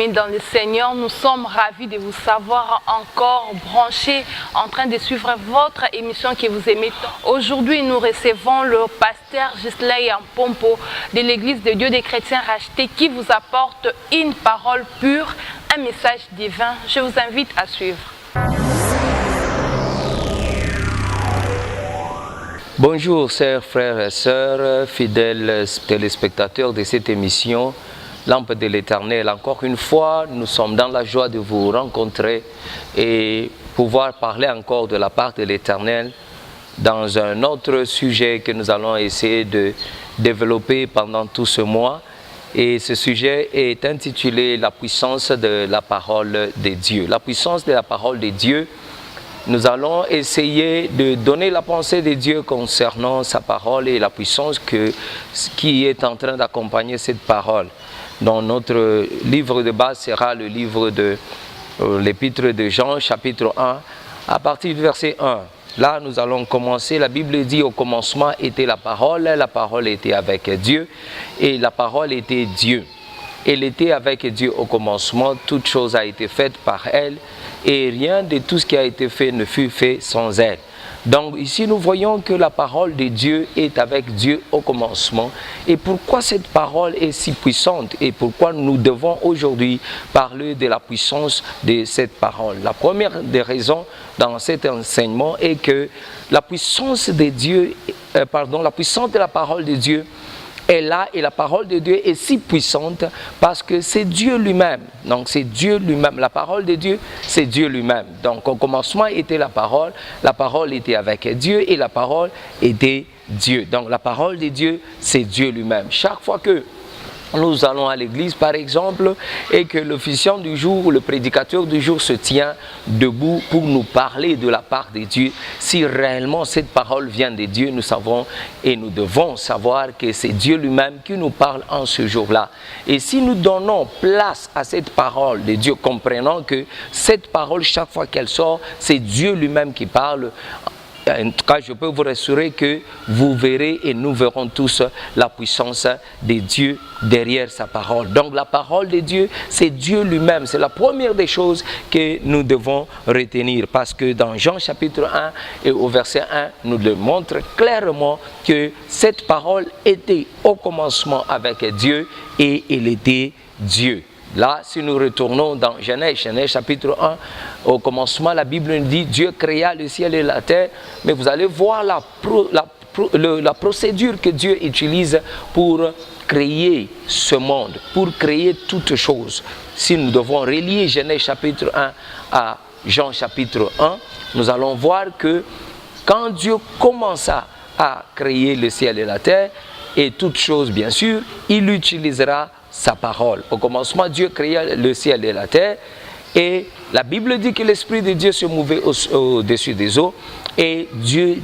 bien-aimés dans le Seigneur, nous sommes ravis de vous savoir encore branchés en train de suivre votre émission que vous aimez tant. Aujourd'hui, nous recevons le pasteur Gisley Ampompo de l'Église de Dieu des chrétiens rachetés qui vous apporte une parole pure, un message divin. Je vous invite à suivre. Bonjour, chers frères et sœurs, fidèles téléspectateurs de cette émission, Lampe de l'Éternel. Encore une fois, nous sommes dans la joie de vous rencontrer et pouvoir parler encore de la part de l'Éternel dans un autre sujet que nous allons essayer de développer pendant tout ce mois. Et ce sujet est intitulé « La puissance de la parole de Dieu ». La puissance de la parole de Dieu. Nous allons essayer de donner la pensée de Dieu concernant sa parole et la puissance qui est en train d'accompagner cette parole. Donc notre livre de base sera le livre de l'épître de Jean, chapitre 1, à partir du verset 1. Là, nous allons commencer. La Bible dit au commencement était la parole était avec Dieu et la parole était Dieu. Elle était avec Dieu au commencement, toute chose a été faite par elle et rien de tout ce qui a été fait ne fut fait sans elle. Donc ici nous voyons que la parole de Dieu est avec Dieu au commencement. Et pourquoi cette parole est si puissante et pourquoi nous devons aujourd'hui parler de la puissance de cette parole? La première des raisons dans cet enseignement est que la puissance de Dieu, la puissance de la parole de Dieu est là et la parole de Dieu est si puissante parce que c'est Dieu lui-même. Donc c'est Dieu lui-même. La parole de Dieu, c'est Dieu lui-même. Donc au commencement était la parole était avec Dieu et la parole était Dieu. Donc la parole de Dieu, c'est Dieu lui-même. Chaque fois que nous allons à l'église par exemple et que l'officiant du jour, le prédicateur du jour se tient debout pour nous parler de la part de Dieu, si réellement cette parole vient de Dieu, nous savons et nous devons savoir que c'est Dieu lui-même qui nous parle en ce jour-là. Et si nous donnons place à cette parole de Dieu, comprenant que cette parole, chaque fois qu'elle sort, c'est Dieu lui-même qui parle. En tout cas, je peux vous rassurer que vous verrez et nous verrons tous la puissance de Dieu derrière sa parole. Donc la parole de Dieu, c'est Dieu lui-même. C'est la première des choses que nous devons retenir. Parce que dans Jean chapitre 1 et au verset 1, nous le montre clairement que cette parole était au commencement avec Dieu et elle était Dieu. Là, si nous retournons dans Genèse chapitre 1, au commencement, la Bible nous dit Dieu créa le ciel et la terre, mais vous allez voir la procédure que Dieu utilise pour créer ce monde, pour créer toutes choses. Si nous devons relier Genèse chapitre 1 à Jean chapitre 1, nous allons voir que quand Dieu commença à créer le ciel et la terre, et toutes choses bien sûr, il utilisera sa parole. Au commencement, Dieu créa le ciel et la terre et la Bible dit que l'Esprit de Dieu se mouvait au-dessus des eaux et Dieu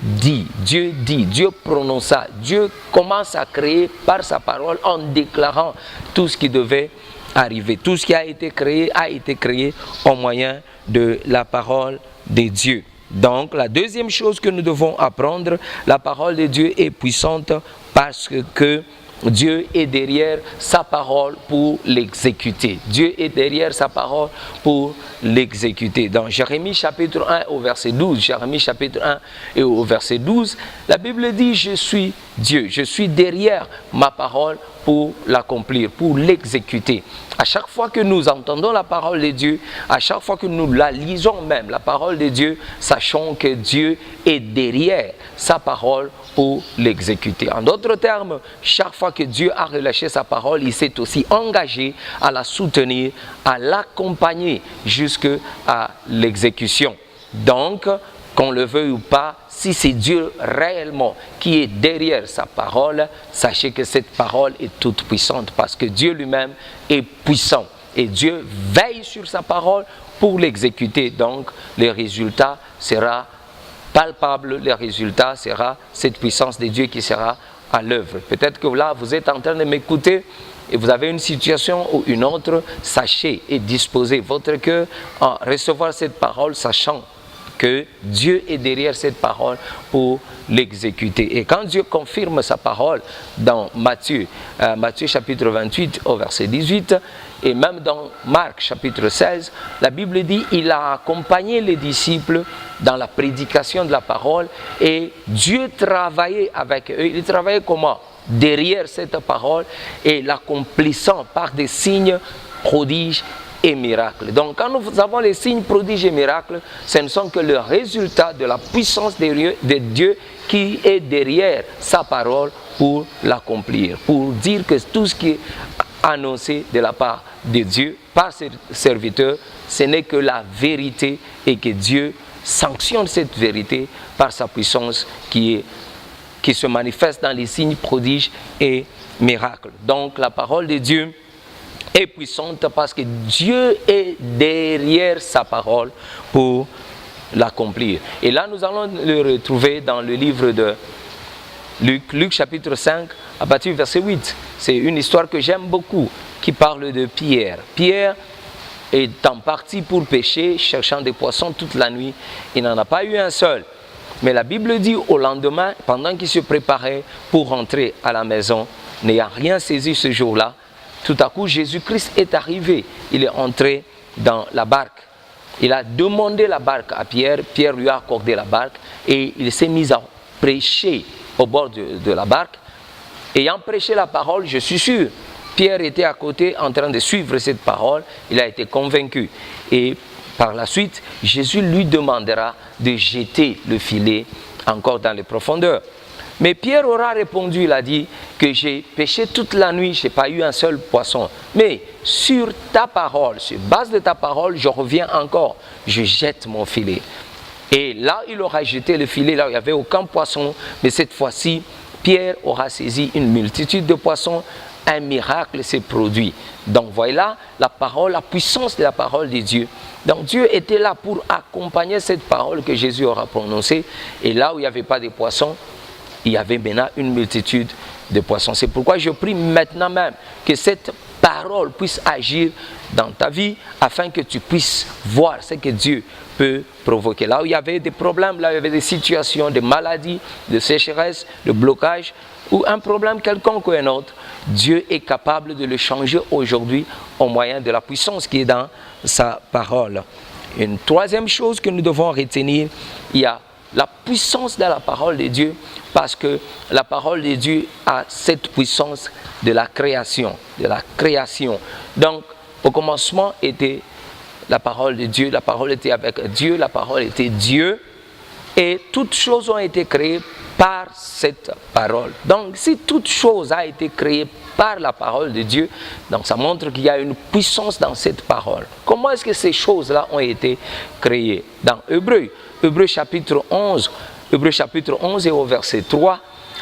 prononça, Dieu commence à créer par sa parole en déclarant tout ce qui devait arriver. Tout ce qui a été créé au moyen de la parole de Dieu. Donc la deuxième chose que nous devons apprendre, la parole de Dieu est puissante parce que Dieu est derrière sa parole pour l'exécuter. Dieu est derrière sa parole pour l'exécuter. Dans Jérémie chapitre 1 au verset 12, Jérémie chapitre 1 et au verset 12, la Bible dit « Je suis Dieu, je suis derrière ma parole pour l'accomplir, pour l'exécuter ». À chaque fois que nous entendons la parole de Dieu, à chaque fois que nous la lisons même, la parole de Dieu, sachons que Dieu est derrière sa parole pour l'exécuter. En d'autres termes, chaque fois que Dieu a relâché sa parole, il s'est aussi engagé à la soutenir, à l'accompagner jusqu'à l'exécution. Donc, qu'on le veuille ou pas, si c'est Dieu réellement qui est derrière sa parole, sachez que cette parole est toute puissante parce que Dieu lui-même est puissant et Dieu veille sur sa parole pour l'exécuter. Donc, le résultat sera palpable, le résultat sera cette puissance de Dieu qui sera à l'œuvre. Peut-être que là, vous êtes en train de m'écouter et vous avez une situation ou une autre, sachez et disposez votre cœur à recevoir cette parole, sachant que Dieu est derrière cette parole pour l'exécuter. Et quand Dieu confirme sa parole dans Matthieu chapitre 28 au verset 18, et même dans Marc chapitre 16, la Bible dit il a accompagné les disciples dans la prédication de la parole et Dieu travaillait avec eux. Il travaillait comment? Derrière cette parole et l'accomplissant par des signes, prodiges et miracles. Donc quand nous avons les signes, prodiges et miracles, ce ne sont que le résultat de la puissance de Dieu qui est derrière sa parole pour l'accomplir, pour dire que tout ce qui est annoncé de la part de Dieu par ses serviteurs, ce n'est que la vérité et que Dieu sanctionne cette vérité par sa puissance qui se manifeste dans les signes, prodiges et miracles. Donc la parole de Dieu est puissante parce que Dieu est derrière sa parole pour l'accomplir. Et là, nous allons le retrouver dans le livre de Luc chapitre 5, à partir du verset 8. C'est une histoire que j'aime beaucoup, qui parle de Pierre. Pierre est en partie pour pêcher, cherchant des poissons toute la nuit. Il n'en a pas eu un seul. Mais la Bible dit au lendemain, pendant qu'il se préparait pour rentrer à la maison, n'ayant rien saisi ce jour-là, tout à coup, Jésus-Christ est arrivé. Il est entré dans la barque. Il a demandé la barque à Pierre. Pierre lui a accordé la barque et il s'est mis à prêcher au bord de la barque. Ayant prêché la parole, je suis sûr, Pierre était à côté en train de suivre cette parole. Il a été convaincu. Et par la suite, Jésus lui demandera de jeter le filet encore dans les profondeurs. Mais Pierre aura répondu, il a dit que j'ai pêché toute la nuit, je n'ai pas eu un seul poisson. Mais sur ta parole, sur base de ta parole, je reviens encore, je jette mon filet. Et là, il aura jeté le filet, là où il n'y avait aucun poisson. Mais cette fois-ci, Pierre aura saisi une multitude de poissons. Un miracle s'est produit. Donc voilà la parole, la puissance de la parole de Dieu. Donc Dieu était là pour accompagner cette parole que Jésus aura prononcée. Et là où il n'y avait pas de poissons, il y avait maintenant une multitude de poissons. C'est pourquoi je prie maintenant même que cette parole puisse agir dans ta vie afin que tu puisses voir ce que Dieu peut provoquer. Là où il y avait des problèmes, là où il y avait des situations, des maladies, de sécheresse, de blocage ou un problème quelconque ou un autre, Dieu est capable de le changer aujourd'hui au moyen de la puissance qui est dans sa parole. Une troisième chose que nous devons retenir, il y a la puissance de la parole de Dieu, parce que la parole de Dieu a cette puissance de la création, Donc, au commencement était la parole de Dieu, la parole était avec Dieu, la parole était Dieu, et toutes choses ont été créées par cette parole. Donc, si toute chose a été créée par la parole de Dieu, donc ça montre qu'il y a une puissance dans cette parole. Comment est-ce que ces choses-là ont été créées? Dans Hébreux chapitre 11 et au verset 3,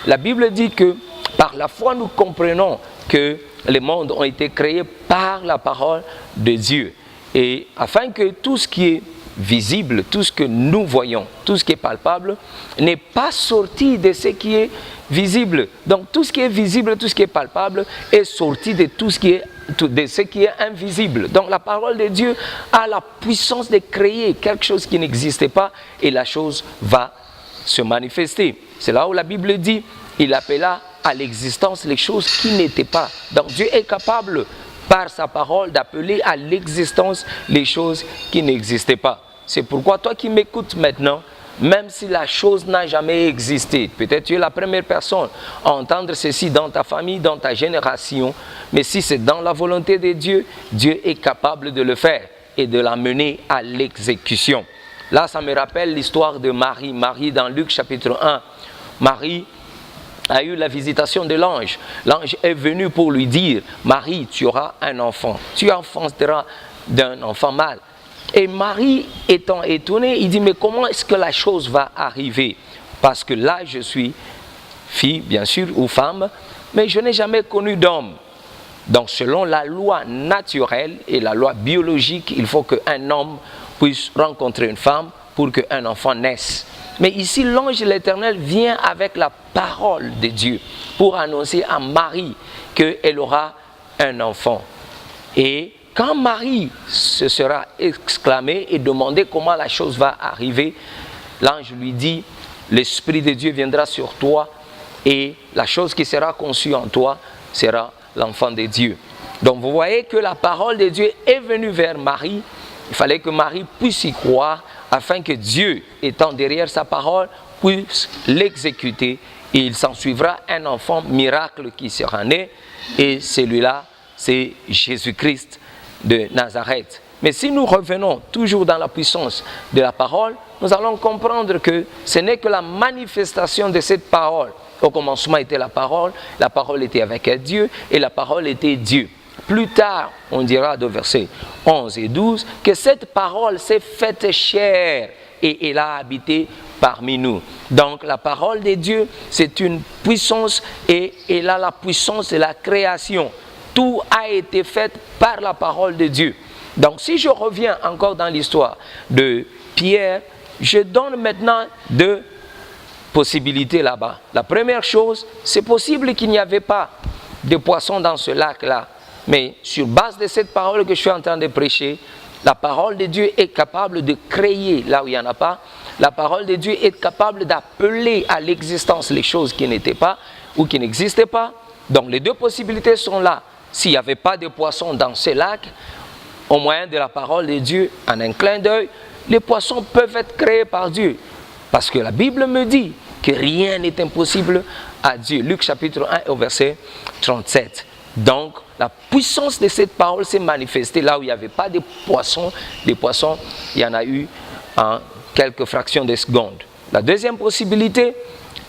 la Bible dit que par la foi nous comprenons que les mondes ont été créés par la parole de Dieu. Et afin que tout ce qui est visible, tout ce que nous voyons, tout ce qui est palpable, n'est pas sorti de ce qui est visible. Donc tout ce qui est visible, tout ce qui est palpable est sorti de de ce qui est invisible. Donc la parole de Dieu a la puissance de créer quelque chose qui n'existait pas et la chose va se manifester. C'est là où la Bible dit, il appela à l'existence les choses qui n'étaient pas. Donc Dieu est capable par sa parole d'appeler à l'existence les choses qui n'existaient pas. C'est pourquoi toi qui m'écoutes maintenant, même si la chose n'a jamais existé, peut-être tu es la première personne à entendre ceci dans ta famille, dans ta génération, mais si c'est dans la volonté de Dieu, Dieu est capable de le faire et de l'amener à l'exécution. Là, ça me rappelle l'histoire de Marie. Marie, dans Luc chapitre 1, Marie a eu la visitation de l'ange. L'ange est venu pour lui dire, Marie, tu auras un enfant. Tu enfanteras d'un enfant mâle. Et Marie, étant étonnée, il dit, mais comment est-ce que la chose va arriver? Parce que là, je suis fille, bien sûr, ou femme, mais je n'ai jamais connu d'homme. Donc, selon la loi naturelle et la loi biologique, il faut qu'un homme puisse rencontrer une femme pour qu'un enfant naisse. Mais ici, l'ange de l'Éternel vient avec la parole de Dieu pour annoncer à Marie qu'elle aura un enfant. Et quand Marie se sera exclamée et demandé comment la chose va arriver, l'ange lui dit, l'Esprit de Dieu viendra sur toi et la chose qui sera conçue en toi sera l'enfant de Dieu. Donc vous voyez que la parole de Dieu est venue vers Marie. Il fallait que Marie puisse y croire afin que Dieu, étant derrière sa parole, puisse l'exécuter. Et il s'en suivra un enfant miracle qui sera né. Et celui-là, c'est Jésus-Christ de Nazareth. Mais si nous revenons toujours dans la puissance de la parole, nous allons comprendre que ce n'est que la manifestation de cette parole. Au commencement était la parole était avec Dieu et la parole était Dieu. Plus tard, on dira de versets 11 et 12 que cette parole s'est faite chair et elle a habité parmi nous. Donc la parole de Dieu, c'est une puissance et elle a la puissance de la création. Tout a été fait par la parole de Dieu. Donc si je reviens encore dans l'histoire de Pierre, je donne maintenant deux possibilités là-bas. La première chose, c'est possible qu'il n'y avait pas de poissons dans ce lac-là. Mais sur base de cette parole que je suis en train de prêcher, la parole de Dieu est capable de créer là où il n'y en a pas. La parole de Dieu est capable d'appeler à l'existence les choses qui n'étaient pas ou qui n'existaient pas. Donc les deux possibilités sont là. S'il n'y avait pas de poissons dans ce lac, au moyen de la parole de Dieu, en un clin d'œil, les poissons peuvent être créés par Dieu. Parce que la Bible me dit que rien n'est impossible à Dieu. Luc chapitre 1 au verset 37. Donc, la puissance de cette parole s'est manifestée là où il n'y avait pas de poissons. Des poissons, il y en a eu en quelques fractions de secondes. La deuxième possibilité,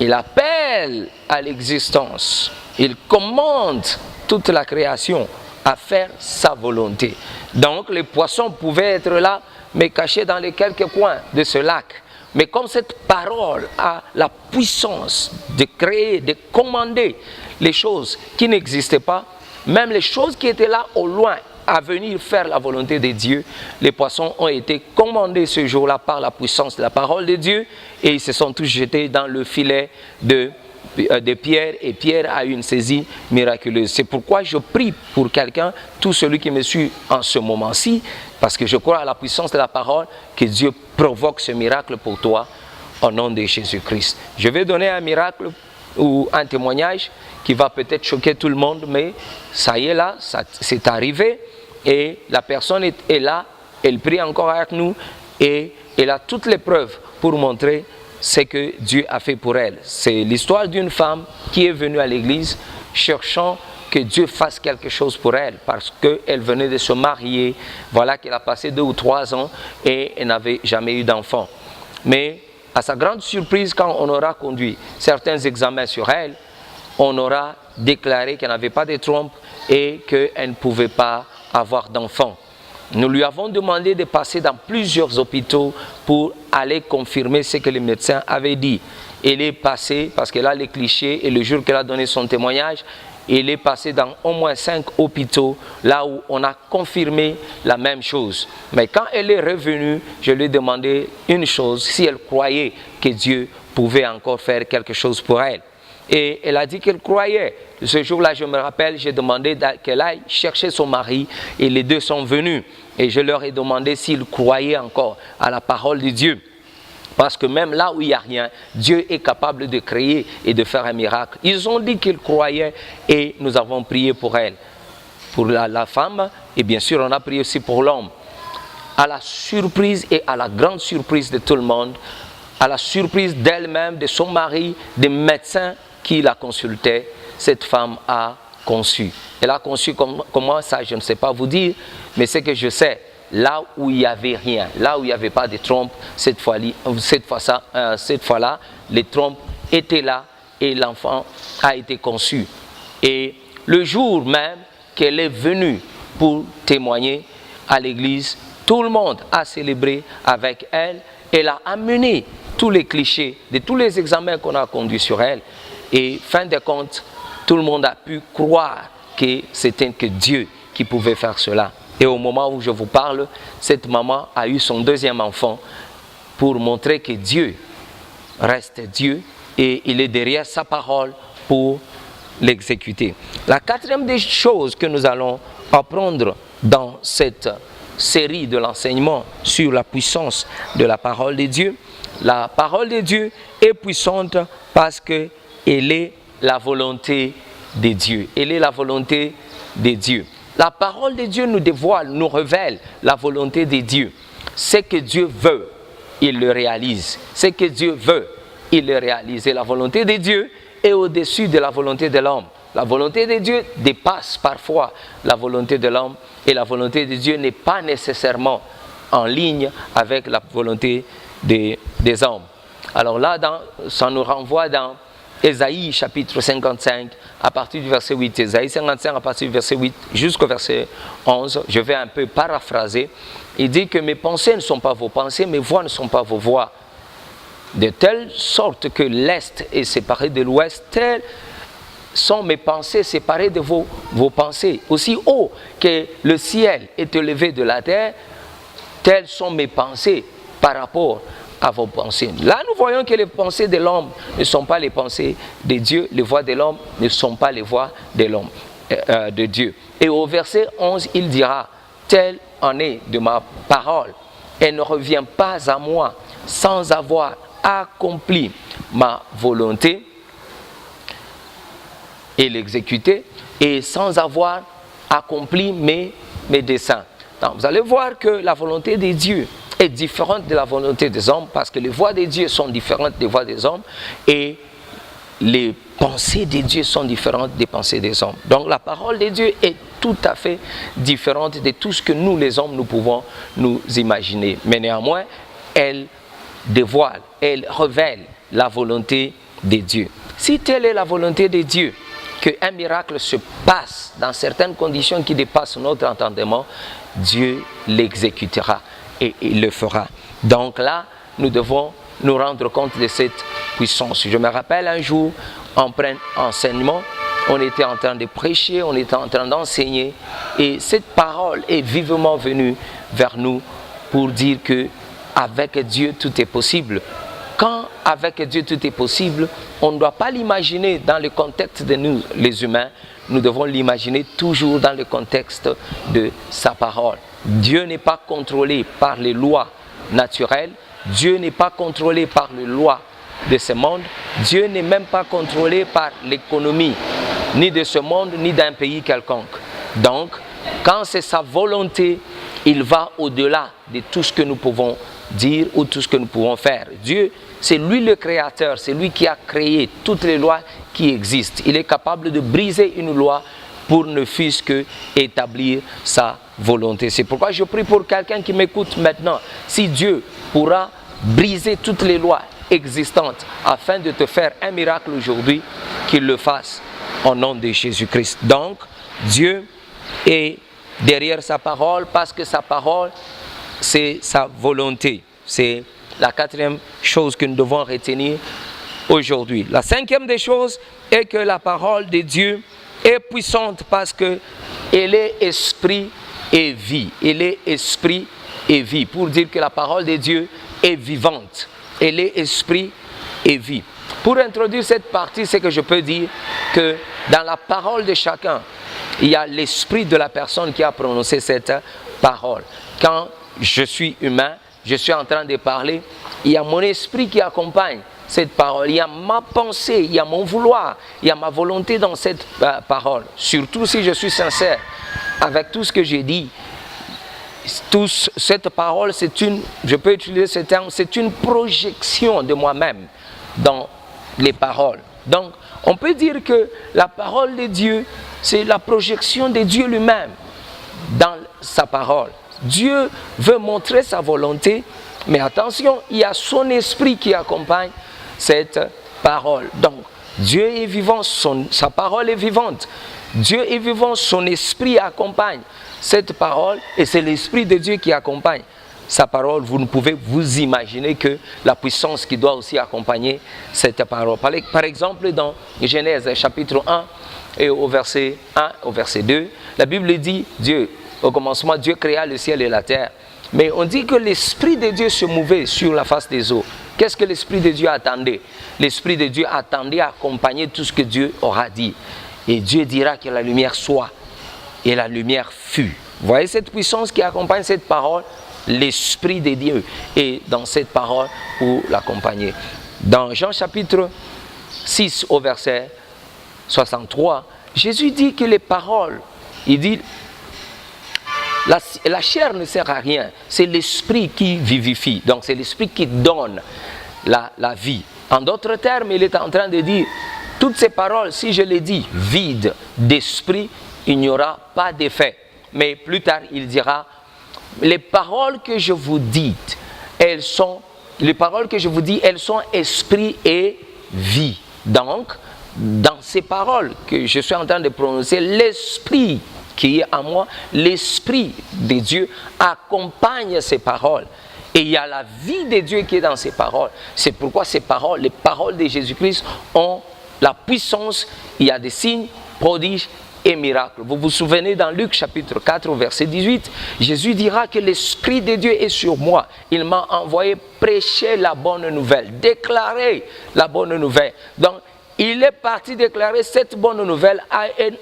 il appelle à l'existence. Il commande toute la création à faire sa volonté. Donc, les poissons pouvaient être là, mais cachés dans les quelques coins de ce lac. Mais comme cette parole a la puissance de créer, de commander les choses qui n'existaient pas, même les choses qui étaient là au loin à venir faire la volonté de Dieu, les poissons ont été commandés ce jour-là par la puissance de la parole de Dieu et ils se sont tous jetés dans le filet de Pierre et Pierre a eu une saisie miraculeuse. C'est pourquoi je prie pour quelqu'un, tout celui qui me suit en ce moment-ci, parce que je crois à la puissance de la parole, que Dieu provoque ce miracle pour toi au nom de Jésus-Christ. Je vais donner un miracle ou un témoignage qui va peut-être choquer tout le monde, mais ça y est là, c'est arrivé et la personne est là, elle prie encore avec nous et elle a toutes les preuves pour montrer ce que Dieu a fait pour elle. C'est l'histoire d'une femme qui est venue à l'église cherchant que Dieu fasse quelque chose pour elle parce qu'elle venait de se marier, voilà qu'elle a passé 2 ou 3 ans et elle n'avait jamais eu d'enfant. Mais à sa grande surprise, quand on aura conduit certains examens sur elle, on aura déclaré qu'elle n'avait pas de trompe et qu'elle ne pouvait pas avoir d'enfant. Nous lui avons demandé de passer dans plusieurs hôpitaux pour aller confirmer ce que les médecins avaient dit. Elle est passée, parce qu'elle a les clichés, et le jour qu'elle a donné son témoignage, elle est passée dans au moins 5 hôpitaux, là où on a confirmé la même chose. Mais quand elle est revenue, je lui ai demandé une chose, si elle croyait que Dieu pouvait encore faire quelque chose pour elle. Et elle a dit qu'elle croyait. Ce jour-là, je me rappelle, j'ai demandé qu'elle aille chercher son mari et les deux sont venus. Et je leur ai demandé s'ils croyaient encore à la parole de Dieu. Parce que même là où il n'y a rien, Dieu est capable de créer et de faire un miracle. Ils ont dit qu'ils croyaient et nous avons prié pour elle. Pour la femme et bien sûr on a prié aussi pour l'homme. À la surprise et à la grande surprise de tout le monde, à la surprise d'elle-même, de son mari, des médecins qui la consultaient, cette femme a conçu. Elle a conçu comment ça, je ne sais pas vous dire, mais ce que je sais, là où il n'y avait rien, là où il n'y avait pas de trompe, cette fois-là, les trompes étaient là et l'enfant a été conçu. Et le jour même qu'elle est venue pour témoigner à l'église, tout le monde a célébré avec elle. Elle a amené tous les clichés de tous les examens qu'on a conduits sur elle. Et fin de compte, tout le monde a pu croire que c'était que Dieu qui pouvait faire cela. Et au moment où je vous parle, cette maman a eu son 2e enfant pour montrer que Dieu reste Dieu et il est derrière sa parole pour l'exécuter. La 4e des choses que nous allons apprendre dans cette série de l'enseignement sur la puissance de la parole de Dieu. La parole de Dieu est puissante parce qu'elle est la volonté de Dieu. Elle est la volonté de Dieu. La parole de Dieu nous dévoile, nous révèle la volonté de Dieu. Ce que Dieu veut, il le réalise. Ce que Dieu veut, il le réalise. Et la volonté de Dieu est au-dessus de la volonté de l'homme. La volonté de Dieu dépasse parfois la volonté de l'homme et la volonté de Dieu n'est pas nécessairement en ligne avec la volonté des hommes. Alors là, ça nous renvoie dans Ésaïe chapitre 55 à partir du verset 8. Ésaïe 55 à partir du verset 8 jusqu'au verset 11. Je vais un peu paraphraser. Il dit que mes pensées ne sont pas vos pensées, mes voix ne sont pas vos voix. De telle sorte que l'Est est séparé de l'Ouest, telles sont mes pensées séparées de vos pensées. Aussi haut que le ciel est élevé de la terre, telles sont mes pensées par rapport à vos pensées. Là, nous voyons que les pensées de l'homme ne sont pas les pensées de Dieu, les voix de l'homme ne sont pas les voix de l'homme, de Dieu. Et au verset 11, il dira, tel en est de ma parole, elle ne revient pas à moi sans avoir accompli ma volonté et l'exécuter, et sans avoir accompli mes desseins. Donc, vous allez voir que la volonté de Dieu est différente de la volonté des hommes, parce que les voies de Dieu sont différentes des voies des hommes, et les pensées de Dieu sont différentes des pensées des hommes. Donc la parole de Dieu est tout à fait différente de tout ce que nous les hommes nous pouvons nous imaginer. Mais néanmoins, elle dévoile, elle révèle la volonté de Dieu. Si telle est la volonté de Dieu, qu'un miracle se passe dans certaines conditions qui dépassent notre entendement, Dieu l'exécutera et il le fera. Donc là, nous devons nous rendre compte de cette puissance. Je me rappelle un jour, en plein enseignement, on était en train de prêcher, on était en train d'enseigner, et cette parole est vivement venue vers nous pour dire que avec Dieu tout est possible. Quand avec Dieu tout est possible, on ne doit pas l'imaginer dans le contexte de nous, les humains, nous devons l'imaginer toujours dans le contexte de sa parole. Dieu n'est pas contrôlé par les lois naturelles, Dieu n'est pas contrôlé par les lois de ce monde, Dieu n'est même pas contrôlé par l'économie, ni de ce monde, ni d'un pays quelconque. Donc, quand c'est sa volonté, il va au-delà de tout ce que nous pouvons dire ou tout ce que nous pouvons faire. Dieu, c'est lui le créateur, c'est lui qui a créé toutes les lois qui existent. Il est capable de briser une loi pour ne fût-ce que établir sa volonté. C'est pourquoi je prie pour quelqu'un qui m'écoute maintenant. Si Dieu pourra briser toutes les lois existantes afin de te faire un miracle aujourd'hui, qu'il le fasse au nom de Jésus-Christ. Donc, Dieu est derrière sa parole parce que sa parole, c'est sa volonté. C'est la quatrième chose que nous devons retenir aujourd'hui. La cinquième des choses est que la parole de Dieu est puissante parce qu'elle est esprit et vie. Elle est esprit et vie. Pour dire que la parole de Dieu est vivante. Elle est esprit et vie. Pour introduire cette partie, c'est que je peux dire que dans la parole de chacun, il y a l'esprit de la personne qui a prononcé cette parole. Quand je suis humain, je suis en train de parler, il y a mon esprit qui accompagne cette parole. Il y a ma pensée, il y a mon vouloir, il y a ma volonté dans cette parole. Surtout si je suis sincère avec tout ce que j'ai dit. Cette parole, je peux utiliser ce terme, c'est une projection de moi-même dans les paroles. Donc, on peut dire que la parole de Dieu, c'est la projection de Dieu lui-même dans sa parole. Dieu veut montrer sa volonté, mais attention, il y a son esprit qui accompagne cette parole. Donc, Dieu est vivant, sa parole est vivante. Dieu est vivant, son esprit accompagne cette parole et c'est l'esprit de Dieu qui accompagne sa parole. Vous ne pouvez vous imaginer que la puissance qui doit aussi accompagner cette parole. Par exemple, dans Genèse chapitre 1 et au verset 1 au verset 2, la Bible dit, au commencement, Dieu créa le ciel et la terre. Mais on dit que l'Esprit de Dieu se mouvait sur la face des eaux. Qu'est-ce que l'Esprit de Dieu attendait? L'Esprit de Dieu attendait à accompagner tout ce que Dieu aura dit. Et Dieu dira que la lumière soit. Et la lumière fut. Vous voyez cette puissance qui accompagne cette parole? L'Esprit de Dieu est dans cette parole pour l'accompagner. Dans Jean chapitre 6 au verset 63, Jésus dit que les paroles, il dit, la chair ne sert à rien, c'est l'Esprit qui vivifie, donc c'est l'Esprit qui donne la vie. En d'autres termes, il est en train de dire, toutes ces paroles, si je les dis vides d'esprit, il n'y aura pas d'effet. Mais plus tard, il dira, les paroles que je vous dis, elles sont esprit et vie. Donc, dans ces paroles que je suis en train de prononcer, l'esprit qui est en moi, l'esprit de Dieu accompagne ces paroles. Et il y a la vie de Dieu qui est dans ces paroles. C'est pourquoi ces paroles, les paroles de Jésus-Christ ont la puissance, il y a des signes, prodiges et miracles. Vous vous souvenez dans Luc chapitre 4 verset 18, Jésus dira que l'Esprit de Dieu est sur moi. Il m'a envoyé prêcher la bonne nouvelle, déclarer la bonne nouvelle. Donc, il est parti déclarer cette bonne nouvelle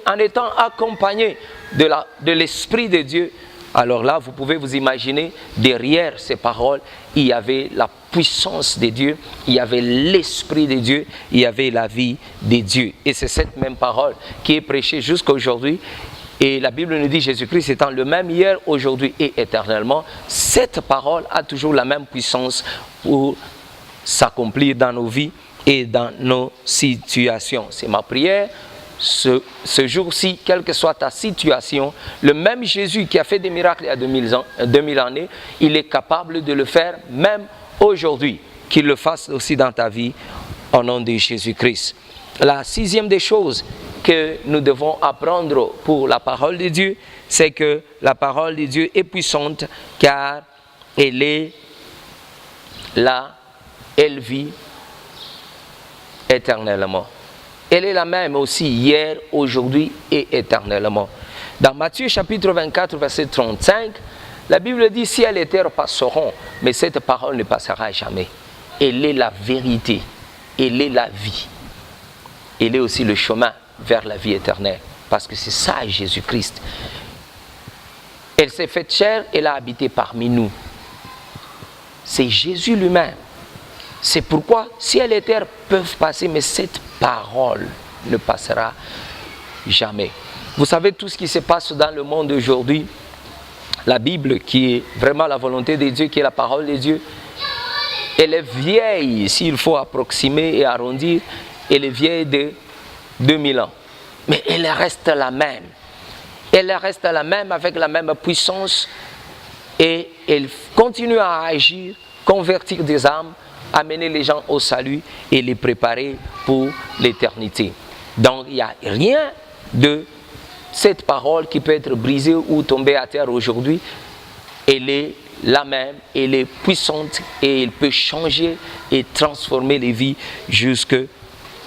en étant accompagné de l'Esprit de Dieu. Alors là, vous pouvez vous imaginer, derrière ces paroles, il y avait la puissance de Dieu, il y avait l'Esprit de Dieu, il y avait la vie de Dieu. Et c'est cette même parole qui est prêchée jusqu'à aujourd'hui. Et la Bible nous dit, Jésus-Christ étant le même hier, aujourd'hui et éternellement, cette parole a toujours la même puissance pour s'accomplir dans nos vies et dans nos situations. C'est ma prière. Ce jour-ci, quelle que soit ta situation, le même Jésus qui a fait des miracles il y a 2000 années, il est capable de le faire même aujourd'hui. Qu'il le fasse aussi dans ta vie, au nom de Jésus-Christ. La sixième des choses que nous devons apprendre pour la parole de Dieu, c'est que la parole de Dieu est puissante car elle est là, elle vit éternellement. Elle est la même aussi hier, aujourd'hui et éternellement. Dans Matthieu chapitre 24, verset 35, la Bible dit, ciel et terre passeront, mais cette parole ne passera jamais. Elle est la vérité, elle est la vie. Elle est aussi le chemin vers la vie éternelle, parce que c'est ça Jésus-Christ. Elle s'est faite chair, elle a habité parmi nous. C'est Jésus lui-même. C'est pourquoi ciel et terre peuvent passer, mais cette parole ne passera jamais. Vous savez tout ce qui se passe dans le monde aujourd'hui, la Bible qui est vraiment la volonté de Dieu, qui est la parole de Dieu, elle est vieille, s'il faut approximer et arrondir, elle est vieille de 2000 ans. Mais elle reste la même. Elle reste la même avec la même puissance et elle continue à agir, convertir des âmes, amener les gens au salut et les préparer pour l'éternité. Donc, il n'y a rien de cette parole qui peut être brisée ou tombée à terre aujourd'hui. Elle est la même, elle est puissante et elle peut changer et transformer les vies jusqu'à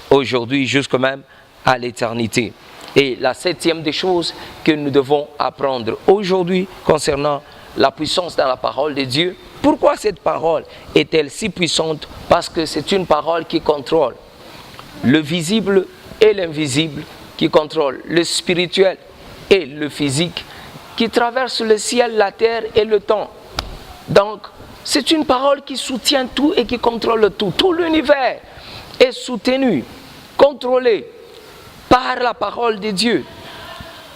aujourd'hui, jusqu'à même à l'éternité. Et la septième des choses que nous devons apprendre aujourd'hui concernant la puissance dans la parole de Dieu. Pourquoi cette parole est-elle si puissante? Parce que c'est une parole qui contrôle le visible et l'invisible, qui contrôle le spirituel et le physique, qui traverse le ciel, la terre et le temps. Donc, c'est une parole qui soutient tout et qui contrôle tout. Tout l'univers est soutenu, contrôlé par la parole de Dieu.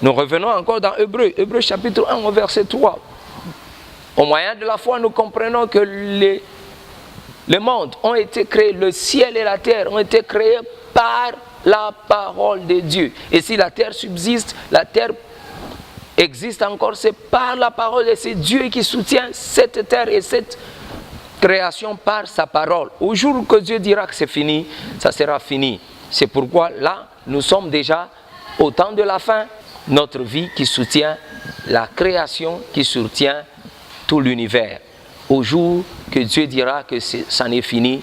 Nous revenons encore dans Hébreux chapitre 1 au verset 3. Au moyen de la foi, nous comprenons que les mondes ont été créés, le ciel et la terre ont été créés par la parole de Dieu. Et si la terre subsiste, la terre existe encore, c'est par la parole et c'est Dieu qui soutient cette terre et cette création par sa parole. Au jour que Dieu dira que c'est fini, ça sera fini. C'est pourquoi là, nous sommes déjà au temps de la fin, notre vie qui soutient la création, qui soutient tout l'univers. Au jour que Dieu dira que ça n'est fini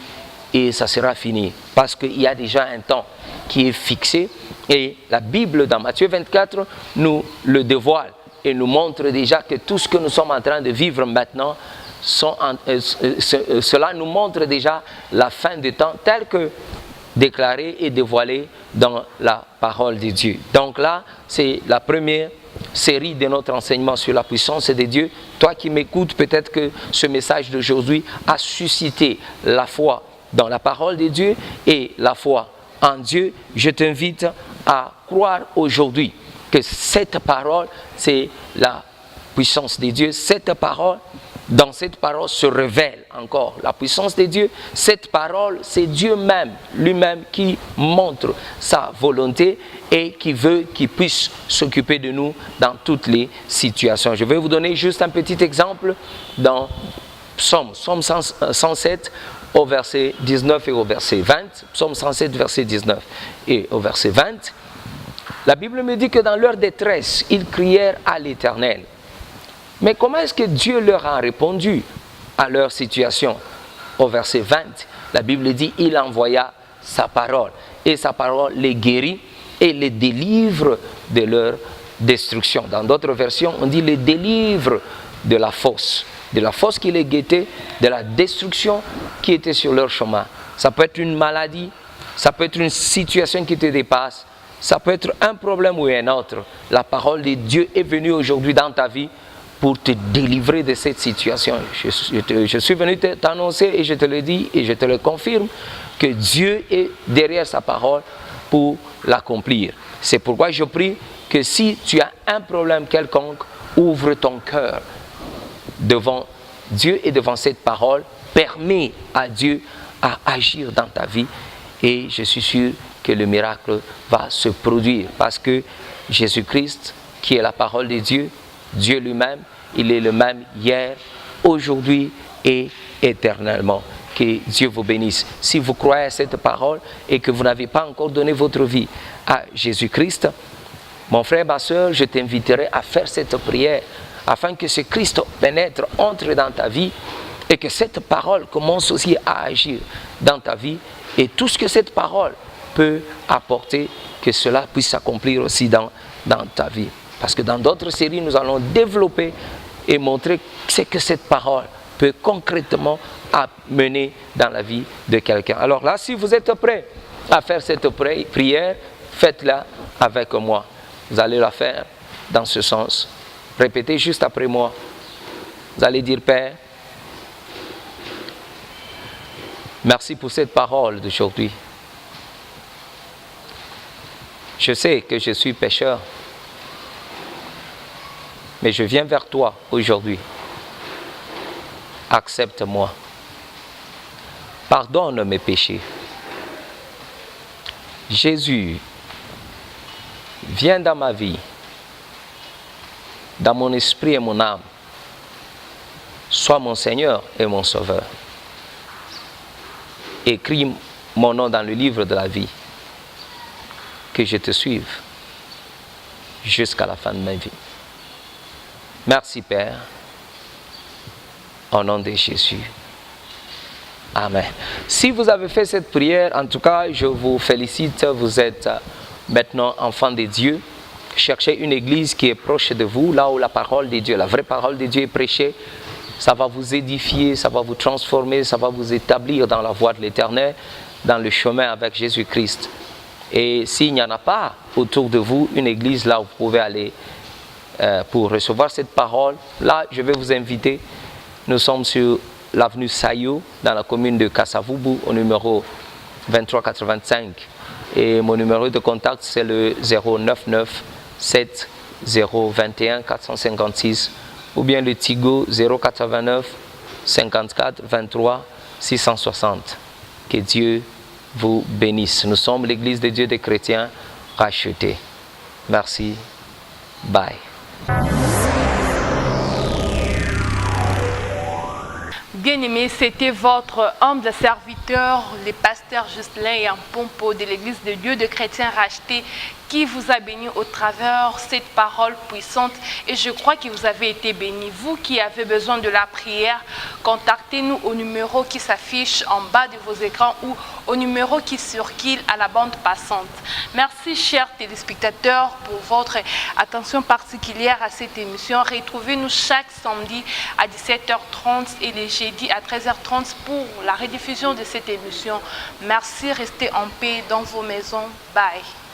et ça sera fini. Parce qu'il y a déjà un temps qui est fixé et la Bible dans Matthieu 24 nous le dévoile et nous montre déjà que tout ce que nous sommes en train de vivre maintenant, cela nous montre déjà la fin du temps tel que déclaré et dévoilé dans la parole de Dieu. Donc là, c'est la première série de notre enseignement sur la puissance de Dieu. Toi qui m'écoutes, peut-être que ce message d'aujourd'hui a suscité la foi dans la parole de Dieu et la foi en Dieu. Je t'invite à croire aujourd'hui que cette parole, c'est la puissance de Dieu. Cette parole, dans cette parole se révèle encore la puissance de Dieu. Cette parole, c'est Dieu même, lui-même, qui montre sa volonté et qui veut qu'il puisse s'occuper de nous dans toutes les situations. Je vais vous donner juste un petit exemple dans Psaume 107 au verset 19 et au verset 20. Psaume 107, verset 19 et au verset 20. La Bible me dit que dans leur détresse, ils crièrent à l'Éternel. Mais comment est-ce que Dieu leur a répondu à leur situation? Au verset 20, la Bible dit, il envoya sa parole. Et sa parole les guérit et les délivre de leur destruction. Dans d'autres versions, on dit les délivre de la fosse qui les guettait, de la destruction qui était sur leur chemin. Ça peut être une maladie, ça peut être une situation qui te dépasse, ça peut être un problème ou un autre. La parole de Dieu est venue aujourd'hui dans ta vie pour te délivrer de cette situation. Je suis venu t'annoncer et je te le dis et je te le confirme que Dieu est derrière sa parole pour l'accomplir. C'est pourquoi je prie que si tu as un problème quelconque, ouvre ton cœur devant Dieu et devant cette parole, permets à Dieu à agir dans ta vie et je suis sûr que le miracle va se produire parce que Jésus-Christ, qui est la parole de Dieu, Dieu lui-même, il est le même hier, aujourd'hui et éternellement. Que Dieu vous bénisse. Si vous croyez à cette parole et que vous n'avez pas encore donné votre vie à Jésus-Christ, mon frère, ma soeur, je t'inviterai à faire cette prière afin que ce Christ pénètre, entre dans ta vie et que cette parole commence aussi à agir dans ta vie et tout ce que cette parole peut apporter, que cela puisse s'accomplir aussi dans ta vie. Parce que dans d'autres séries, nous allons développer et montrer ce que cette parole peut concrètement amener dans la vie de quelqu'un. Alors là, si vous êtes prêts à faire cette prière, faites-la avec moi. Vous allez la faire dans ce sens. Répétez juste après moi. Vous allez dire, Père, merci pour cette parole d'aujourd'hui. Je sais que je suis pécheur. Mais je viens vers toi aujourd'hui. Accepte-moi. Pardonne mes péchés. Jésus, viens dans ma vie, dans mon esprit et mon âme. Sois mon Seigneur et mon Sauveur. Écris mon nom dans le livre de la vie. Que je te suive jusqu'à la fin de ma vie. Merci Père, au nom de Jésus. Amen. Si vous avez fait cette prière, en tout cas, je vous félicite. Vous êtes maintenant enfant de Dieu. Cherchez une église qui est proche de vous, là où la parole de Dieu, la vraie parole de Dieu est prêchée. Ça va vous édifier, ça va vous transformer, ça va vous établir dans la voie de l'Éternel, dans le chemin avec Jésus-Christ. Et s'il n'y en a pas autour de vous, une église là où vous pouvez aller pour recevoir cette parole, là je vais vous inviter. Nous sommes sur l'avenue Sayou, dans la commune de Kasavubu, au numéro 2385. Et mon numéro de contact c'est le 099 7 021 456 ou bien le Tigo 089 54 23 660. Que Dieu vous bénisse. Nous sommes l'église de Dieu des chrétiens rachetés. Merci. Bye. Bien-aimés, c'était votre humble serviteur, le pasteur Justin Yampompo de l'église de Dieu de chrétiens rachetés qui vous a béni au travers de cette parole puissante et je crois que vous avez été bénis. Vous qui avez besoin de la prière, contactez-nous au numéro qui s'affiche en bas de vos écrans ou au numéro qui circule à la bande passante. Merci chers téléspectateurs pour votre attention particulière à cette émission. Retrouvez-nous chaque samedi à 17h30 et les jeudis à 13h30 pour la rediffusion de cette émission. Merci, restez en paix dans vos maisons. Bye.